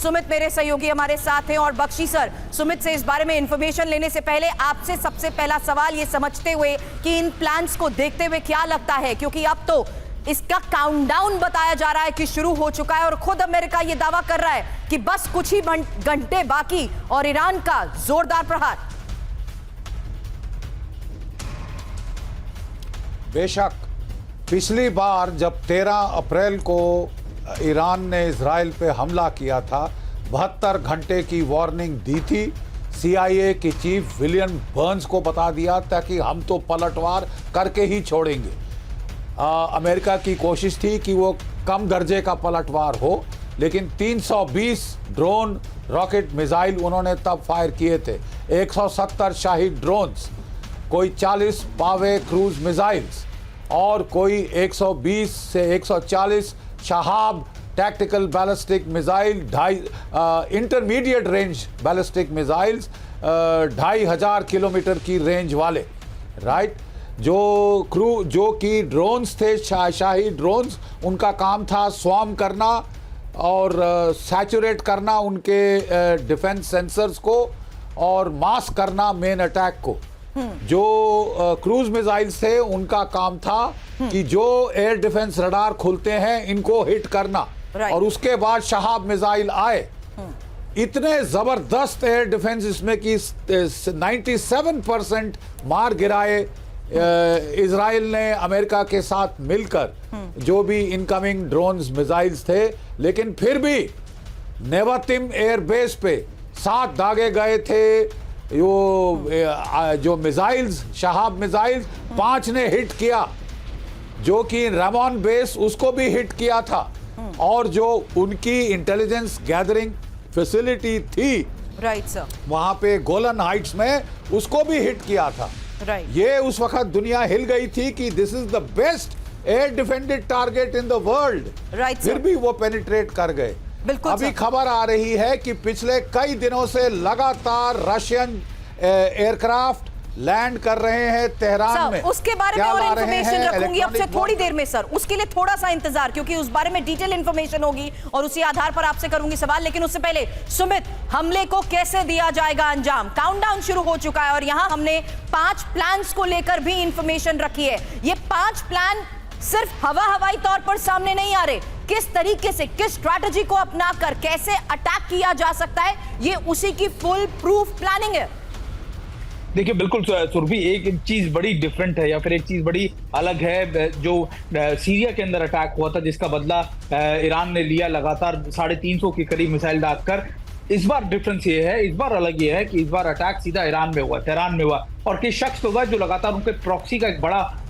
सुमित मेरे सहयोगी हमारे साथ हैं और बख्शी सर, सुमित से इस बारे में इंफॉर्मेशन लेने से पहले आपसे सबसे पहला सवाल ये समझते हुए कि इन प्लान्स को देखते हुए क्या लगता है, क्योंकि अब तो इसका काउंटडाउन बताया जा रहा है कि शुरू हो चुका है और खुद अमेरिका ये दावा कर रहा है कि बस कुछ ही घंटे बाकी और ईरान का जोरदार प्रहार। बेशक पिछली बार जब 13 अप्रैल को ईरान ने इजराइल पे हमला किया था, 72 घंटे की वार्निंग दी थी। CIA की चीफ विलियम बर्न्स को बता दिया था कि हम तो पलटवार करके ही छोड़ेंगे। अमेरिका की कोशिश थी कि वो कम दर्जे का पलटवार हो, लेकिन 320 ड्रोन रॉकेट मिसाइल उन्होंने तब फायर किए थे। 170 शाहिद ड्रोन्स, कोई 40 पावे क्रूज मिसाइल्स और कोई 120 से 140 Shahab tactical ballistic missile, intermediate range ballistic missiles 2500 kilometre की रेंज वाले, राइट। जो कि ड्रोन्स थे, शाही ड्रोन्स, उनका काम था स्वार्म करना और सैचुरेट करना उनके डिफेंस सेंसर्स को और मास्क करना मेन अटैक को। जो क्रूज मिसाइल्स थे उनका काम था कि जो एयर डिफेंस रडार खुलते हैं इनको हिट करना, और उसके बाद शहाब मिसाइल आए। इतने जबरदस्त एयर डिफेंस इसमें कि 97% मार गिराए इजराइल ने अमेरिका के साथ मिलकर, जो भी इनकमिंग ड्रोन्स मिसाइल्स थे। लेकिन फिर भी नेवातिम एयरबेस पे 7 दागे गए थे। जो मिसाइल्स, शहाब मिसाइल्स 5 ने हिट किया, जो कि रामोन बेस उसको भी हिट किया था, और जो उनकी इंटेलिजेंस गैदरिंग फैसिलिटी थी, राइट सर, वहां पे गोलन हाइट्स में, उसको भी हिट किया था। ये उस वक्त दुनिया हिल गई थी कि this is the best air defended target in the world. फिर भी वो पेनिट्रेट कर गए। अभी खबर आ रही है कि पिछले कई दिनों से लगातार रशियन एयरक्राफ्ट लैंड कर रहे हैं तेहरान में। उसके बारे में और इंफॉर्मेशन रखूंगी आपसे थोड़ी देर में सर, उसके लिए थोड़ा सा इंतजार, क्योंकि उस बारे में डिटेल इंफॉर्मेशन होगी और उसी आधार पर आपसे करूंगी सवाल। लेकिन उससे पहले सुमित, हमले को कैसे दिया जाएगा अंजाम? काउंटडाउन शुरू हो चुका है और यहां हमने 5 प्लान्स को लेकर भी इंफॉर्मेशन रखी है। ये 5 प्लान सिर्फ हवाई तौर पर सामने नहीं आ रहे, किस तरीके से, किस स्ट्रैटेजी को अपनाकर कैसे अटैक किया जा सकता है, ये उसी की फुल प्रूफ प्लानिंग है। देखिए बिल्कुल सुरभि, एक चीज बड़ी डिफरेंट है या फिर एक चीज बड़ी अलग है। जो सीरिया के अंदर अटैक हुआ था, जिसका बदला ईरान ने लिया लगातार 350 के करीब मिसाइल दागकर, इस बार डिफरेंस ये है, इस बार अलग ये है कि इस बार अटैक सीधा ईरान में हुआ, तेहरान में हुआ, और किस शख्स पे हुआ जो लगातार उनके प्रॉक्सी का एक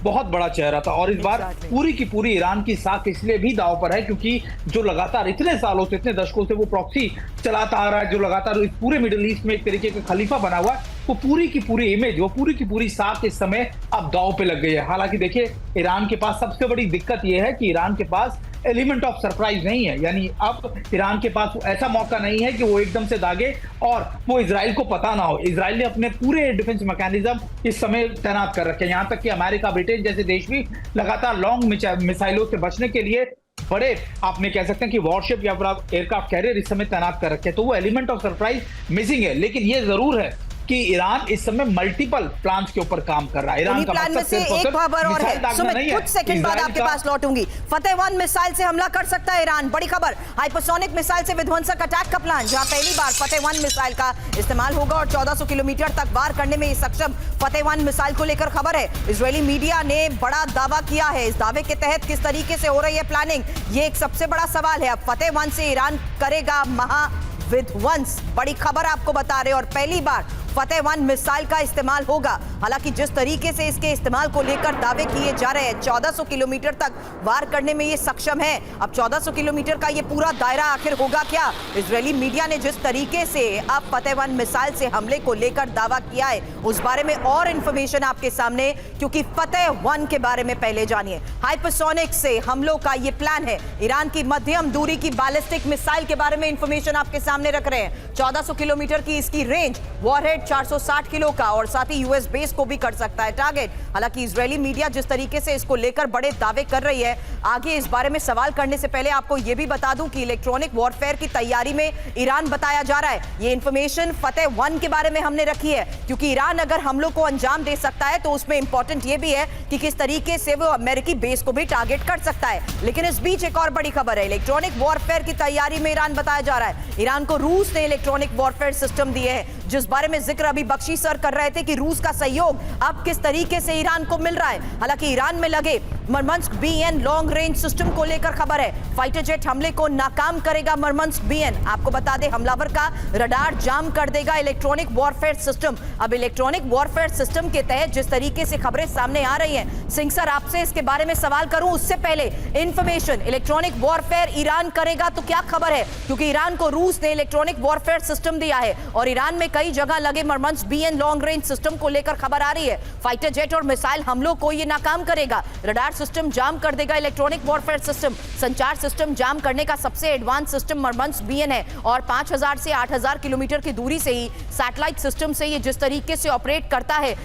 बहुत बड़ा चेहरा था। और इस बार पूरी की पूरी ईरान की साख इसलिए भी दांव पर है क्योंकि जो लगातार इतने सालों से, इतने दशकों से वो प्रॉक्सी चलाता आ रहा है, जो लगातार इस पूरे मिडिल ईस्ट में एक तरीके का खलीफा बना हुआ है, वो पूरी की पूरी इमेज, वो पूरी की पूरी साख इस समय अब दांव पे लग गई है। हालांकि देखिए, ईरान के पास सबसे बड़ी दिक्कत यह है कि ईरान के पास एलिमेंट ऑफ सरप्राइज नहीं है, यानी अब ईरान के पास ऐसा मौका नहीं है कि वो एकदम से दागे और वो इजराइल को पता ना हो। इजराइल ने अपने पूरे डिफेंस मैकेनिज्म इस समय तैनात कर रखे हैं, यहां तक कि अमेरिका, ब्रिटेन जैसे देश भी लगातार लॉन्ग मिसाइलों से बचने के लिए बड़े, आपने कह सकते हैं कि वॉरशिप या एयरक्राफ्ट कैरियर इस समय तैनात कर रखे हैं। तो वो एलिमेंट ऑफ सरप्राइज मिसिंग है। लेकिन ये जरूर है कि ईरान इस समय मल्टीपल प्लान्स के ऊपर काम कर रहा है। ईरान का प्लान में से एक खबर और है, सुमित कुछ सेकंड बाद आपके पास लौटूंगी। फतेह-1 मिसाइल से हमला कर सकता है ईरान, बड़ी खबर। हाइपरसोनिक मिसाइल से विध्वंसक अटैक का प्लान, जहां पहली बार फतेह-1 मिसाइल का इस्तेमाल होगा और 1400 किलोमीटर तक वार करने में सक्षम फतेह-1 मिसाइल को लेकर खबर है। इजरायली मीडिया ने बड़ा दावा किया है। इस दावे के तहत किस तरीके से हो रही है प्लानिंग, ये एक सबसे बड़ा सवाल है। अब फतेह-1 से ईरान करेगा महाविध्वंस, बड़ी खबर आपको बता रहे, और पहली बार फतेह-1 मिसाइल का इस्तेमाल होगा। हालांकि जिस तरीके से इसके इस्तेमाल को लेकर दावे किए जा रहे हैं, 1400 किलोमीटर तक वार करने में ये सक्षम है। अब 1400 किलोमीटर का ये पूरा दायरा आखिर होगा क्या? इजरायली मीडिया ने जिस तरीके से अब फतेह-1 मिसाइल से हमले को लेकर दावा किया है, उस बारे में और इंफॉर्मेशन आपके सामने, क्योंकि फतेह-1 के बारे में पहले जानिए। हाइपरसोनिक से हमलों का ये प्लान है। ईरान की मध्यम दूरी की बैलिस्टिक मिसाइल के बारे में इंफॉर्मेशन आपके सामने रख रहे हैं। 1400 किलोमीटर की इसकी रेंज, वॉरहेड टारगेट 460 किलो का और साथ ही यूएस बेस को भी कर सकता है टारगेट। हालांकि इजरायली मीडिया जिस तरीके से इसको लेकर बड़े दावे कर रही है, आगे इस बारे में सवाल करने से पहले आपको यह भी बता दूं कि इलेक्ट्रॉनिक वॉरफेयर की तैयारी में ईरान बताया जा रहा है। ये इंफॉर्मेशन फतेह 1 के बारे में हमने रखी है, क्योंकि ईरान अगर हमलों को अंजाम दे सकता है तो उसमें इंपॉर्टेंट ये भी है कि किस तरीके से वो अमेरिकी बेस को भी टारगेट कर सकता है। लेकिन इस बीच एक और बड़ी खबर है, इलेक्ट्रॉनिक वॉरफेयर की तैयारी में ईरान बताया जा रहा है। ईरान को रूस ने इलेक्ट्रॉनिक वॉरफेयर सिस्टम दिए हैं, जिस बारे में जिक्र अभी बख्शी सर कर रहे थे कि रूस का सहयोग अब किस तरीके से ईरान को मिल रहा है। हालांकि ईरान में लगे Murmansk BN long range system को लेकर खबर है, फाइटर जेट हमले को नाकाम करेगा मरमंस्क बीएन। आपको बता दें, हमलावर का रडार जाम कर देगा इलेक्ट्रॉनिक वॉरफेयर सिस्टम। अब इलेक्ट्रॉनिक वॉरफेयर सिस्टम के तहत जिस तरीके से खबरें सामने आ रही हैं, सिंह सर आपसे इसके बारे में सवाल करूं उससे पहले इंफॉर्मेशन, इलेक्ट्रॉनिक वॉरफेयर ईरान करेगा तो क्या खबर है, क्योंकि ईरान को रूस ने इलेक्ट्रॉनिक वॉरफेयर सिस्टम दिया है और ईरान में कई जगह लगे Murmansk BN long range system को लेकर खबर आ रही है। फाइटर जेट और मिसाइल हमलों को ये नाकाम करेगा, रडार सिस्टम जाम कर देगा इलेक्ट्रॉनिक वॉरफेयर सिस्टम। संचार सिस्टम जाम करने का सबसे एडवांस सिस्टम मरमंस्क बीएन है और 5000 से 8000 किलोमीटर की दूरी से ही सैटेलाइट सिस्टम से ये जिस तरीके से ऑपरेट करता है